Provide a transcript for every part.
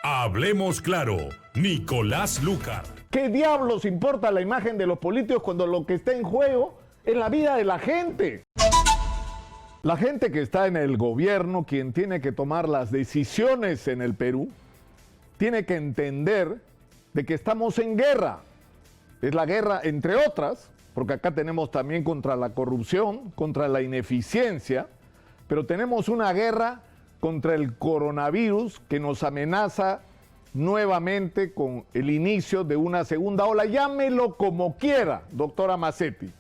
Hablemos claro, Nicolás Lucar. ¿Qué diablos importa la imagen de los políticos cuando lo que está en juego es la vida de la gente? La gente que está en el gobierno, quien tiene que tomar las decisiones en el Perú, tiene que entender de que estamos en guerra. Es la guerra, entre otras, porque acá tenemos también contra la corrupción, contra la ineficiencia, pero tenemos una guerra contra el coronavirus que nos amenaza nuevamente con el inicio de una segunda ola. Llámelo como quiera, doctora Macetti.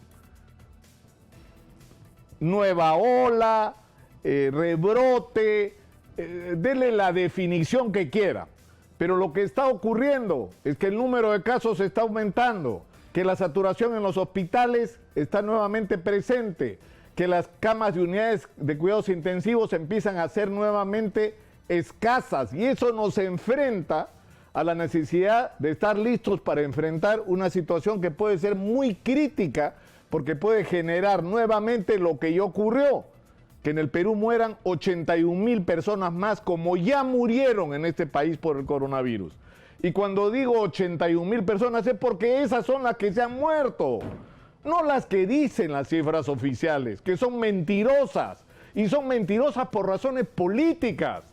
Nueva ola, rebrote, dele la definición que quiera. Pero lo que está ocurriendo es que el número de casos está aumentando, que la saturación en los hospitales está nuevamente presente, que las camas de unidades de cuidados intensivos empiezan a ser nuevamente escasas, y eso nos enfrenta a la necesidad de estar listos para enfrentar una situación que puede ser muy crítica, porque puede generar nuevamente lo que ya ocurrió, que en el Perú mueran 81,000 personas más, como ya murieron en este país por el coronavirus. Y cuando digo 81,000 personas es porque esas son las que se han muerto, no las que dicen las cifras oficiales, que son mentirosas, y son mentirosas por razones políticas,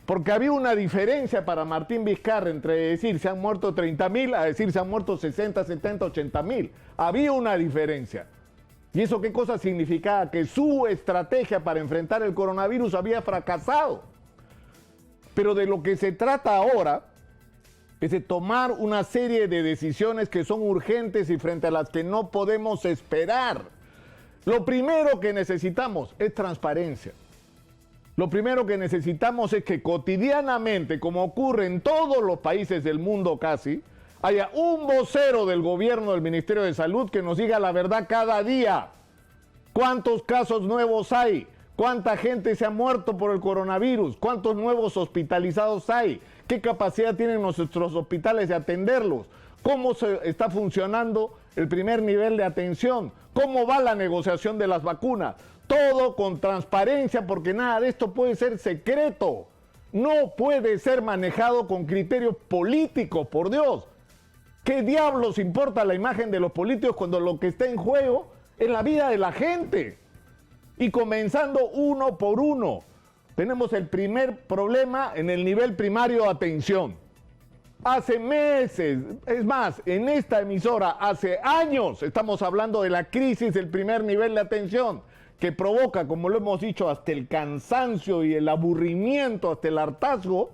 porque había una diferencia para Martín Vizcarra entre decir se han muerto 30,000 a decir se han muerto 60, 70, 80,000. Había una diferencia. ¿Y eso qué cosa significaba? Que su estrategia para enfrentar el coronavirus había fracasado. Pero de lo que se trata ahora es de tomar una serie de decisiones que son urgentes y frente a las que no podemos esperar. Lo primero que necesitamos es transparencia. Lo primero que necesitamos es que cotidianamente, como ocurre en todos los países del mundo casi, haya un vocero del gobierno del Ministerio de Salud que nos diga la verdad cada día. ¿Cuántos casos nuevos hay? ¿Cuánta gente se ha muerto por el coronavirus? ¿Cuántos nuevos hospitalizados hay? ¿Qué capacidad tienen nuestros hospitales de atenderlos? ¿Cómo está funcionando el primer nivel de atención? ¿Cómo va la negociación de las vacunas? Todo con transparencia, porque nada de esto puede ser secreto. No puede ser manejado con criterios políticos, por Dios. ¿Qué diablos importa la imagen de los políticos cuando lo que está en juego es la vida de la gente? Y comenzando uno por uno, tenemos el primer problema en el nivel primario de atención. Hace meses, es más, en esta emisora, hace años, estamos hablando de la crisis del primer nivel de atención, que provoca, como lo hemos dicho, hasta el cansancio y el aburrimiento, hasta el hartazgo,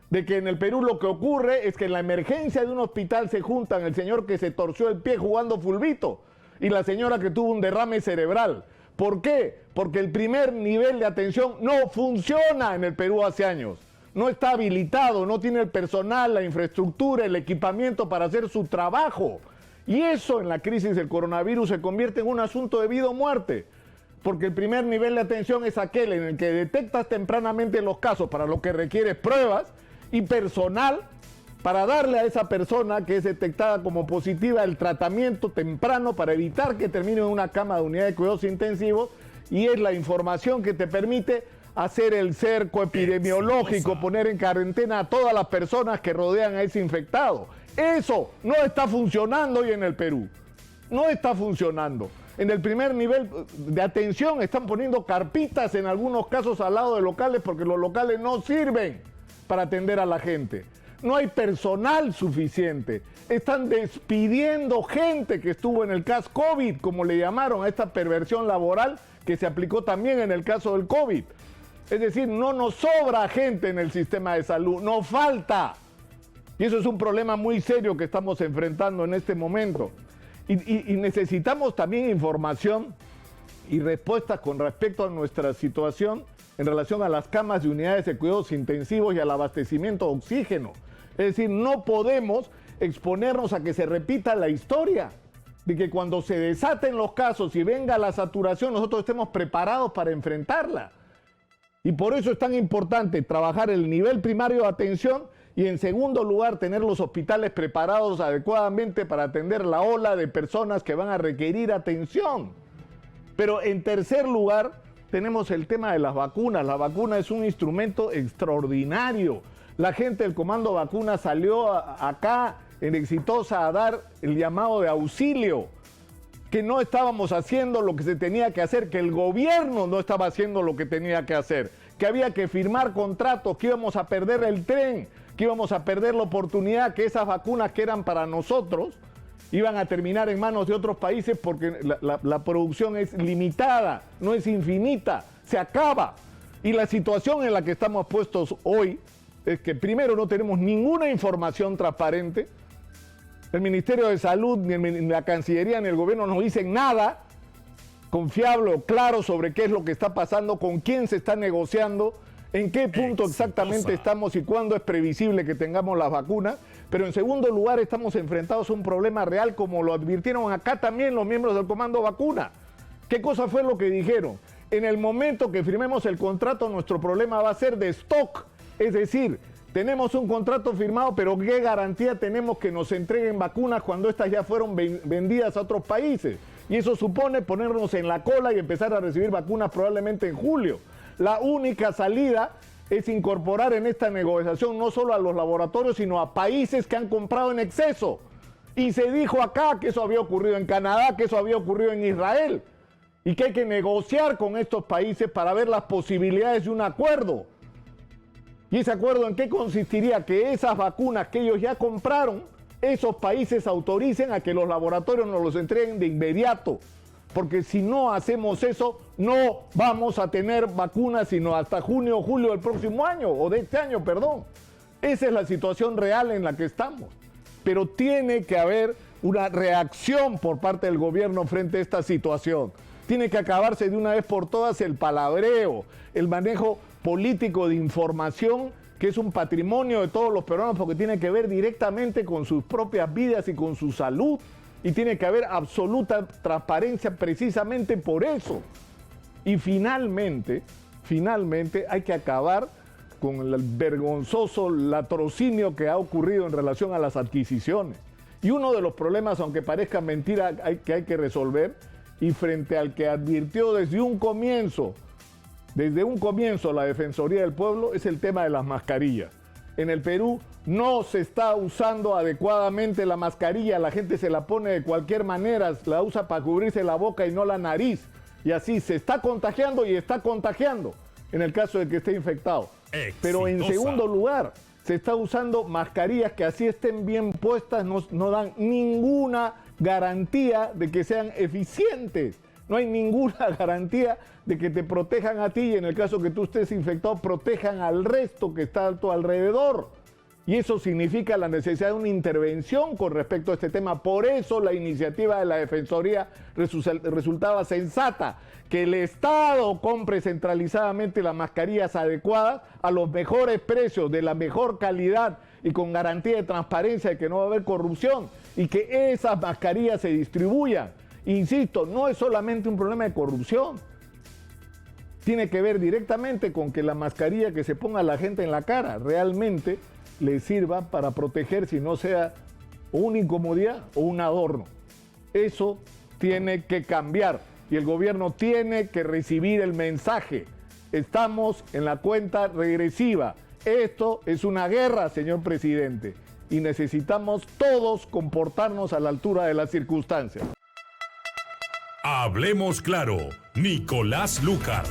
de que en el Perú lo que ocurre es que en la emergencia de un hospital se juntan el señor que se torció el pie jugando fulbito y la señora que tuvo un derrame cerebral. ¿Por qué? Porque el primer nivel de atención no funciona en el Perú hace años. No está habilitado, no tiene el personal, la infraestructura, el equipamiento para hacer su trabajo. Y eso en la crisis del coronavirus se convierte en un asunto de vida o muerte. Porque el primer nivel de atención es aquel en el que detectas tempranamente los casos, para lo que requiere pruebas y personal para darle a esa persona que es detectada como positiva el tratamiento temprano para evitar que termine en una cama de unidad de cuidados intensivos, y es la información que te permite hacer el cerco epidemiológico, poner en cuarentena a todas las personas que rodean a ese infectado. Eso no está funcionando hoy en el Perú. No está funcionando. En el primer nivel de atención están poniendo carpitas en algunos casos al lado de locales porque los locales no sirven para atender a la gente. No hay personal suficiente. Están despidiendo gente que estuvo en el caso COVID, como le llamaron a esta perversión laboral que se aplicó también en el caso del COVID. Es decir, no nos sobra gente en el sistema de salud, nos falta. Y eso es un problema muy serio que estamos enfrentando en este momento. Y necesitamos también información y respuestas con respecto a nuestra situación en relación a las camas de unidades de cuidados intensivos y al abastecimiento de oxígeno. Es decir, no podemos exponernos a que se repita la historia de que cuando se desaten los casos y venga la saturación, nosotros estemos preparados para enfrentarla. Y por eso es tan importante trabajar el nivel primario de atención y, en segundo lugar, tener los hospitales preparados adecuadamente para atender la ola de personas que van a requerir atención. Pero en tercer lugar, tenemos el tema de las vacunas. La vacuna es un instrumento extraordinario. La gente del Comando Vacuna salió acá en Exitosa a dar el llamado de auxilio, que no estábamos haciendo lo que se tenía que hacer, que el gobierno no estaba haciendo lo que tenía que hacer, que había que firmar contratos, que íbamos a perder el tren, que íbamos a perder la oportunidad, que esas vacunas que eran para nosotros iban a terminar en manos de otros países porque la producción es limitada, no es infinita, se acaba. Y la situación en la que estamos puestos hoy es que primero no tenemos ninguna información transparente. El Ministerio de Salud, ni la Cancillería, ni el gobierno nos dicen nada confiable o claro sobre qué es lo que está pasando, con quién se está negociando, en qué punto exactamente estamos y cuándo es previsible que tengamos las vacunas. Pero en segundo lugar, estamos enfrentados a un problema real, como lo advirtieron acá también los miembros del Comando Vacuna. ¿Qué cosa fue lo que dijeron? En el momento que firmemos el contrato, nuestro problema va a ser de stock. Es decir, tenemos un contrato firmado, pero ¿qué garantía tenemos que nos entreguen vacunas cuando estas ya fueron vendidas a otros países? Y eso supone ponernos en la cola y empezar a recibir vacunas probablemente en julio. La única salida es incorporar en esta negociación no solo a los laboratorios, sino a países que han comprado en exceso. Y se dijo acá que eso había ocurrido en Canadá, que eso había ocurrido en Israel, y que hay que negociar con estos países para ver las posibilidades de un acuerdo. ¿Y ese acuerdo en qué consistiría? Que esas vacunas que ellos ya compraron, esos países autoricen a que los laboratorios nos los entreguen de inmediato. Porque si no hacemos eso, no vamos a tener vacunas sino hasta junio o julio del próximo año, o de este año, perdón. Esa es la situación real en la que estamos. Pero tiene que haber una reacción por parte del gobierno frente a esta situación. Tiene que acabarse de una vez por todas el palabreo, el manejo político de información, que es un patrimonio de todos los peruanos porque tiene que ver directamente con sus propias vidas y con su salud. Y tiene que haber absoluta transparencia precisamente por eso. Y finalmente hay que acabar con el vergonzoso latrocinio que ha ocurrido en relación a las adquisiciones. Y uno de los problemas, aunque parezca mentira, que hay que resolver, y frente al que advirtió desde un comienzo la Defensoría del Pueblo, es el tema de las mascarillas. En el Perú no se está usando adecuadamente la mascarilla, la gente se la pone de cualquier manera, la usa para cubrirse la boca y no la nariz. Y así se está contagiando y está contagiando en el caso de que esté infectado. Pero en segundo lugar, se está usando mascarillas que así estén bien puestas, no dan ninguna garantía de que sean eficientes. No hay ninguna garantía de que te protejan a ti y en el caso que tú estés infectado, protejan al resto que está a tu alrededor. Y eso significa la necesidad de una intervención con respecto a este tema. Por eso la iniciativa de la Defensoría resultaba sensata, que el Estado compre centralizadamente las mascarillas adecuadas a los mejores precios, de la mejor calidad y con garantía de transparencia de que no va a haber corrupción y que esas mascarillas se distribuyan. Insisto, no es solamente un problema de corrupción. Tiene que ver directamente con que la mascarilla que se ponga la gente en la cara realmente le sirva para proteger, si no sea una incomodidad o un adorno. Eso tiene que cambiar y el gobierno tiene que recibir el mensaje. Estamos en la cuenta regresiva. Esto es una guerra, señor presidente, y necesitamos todos comportarnos a la altura de las circunstancias. Hablemos claro, Nicolás Lucar.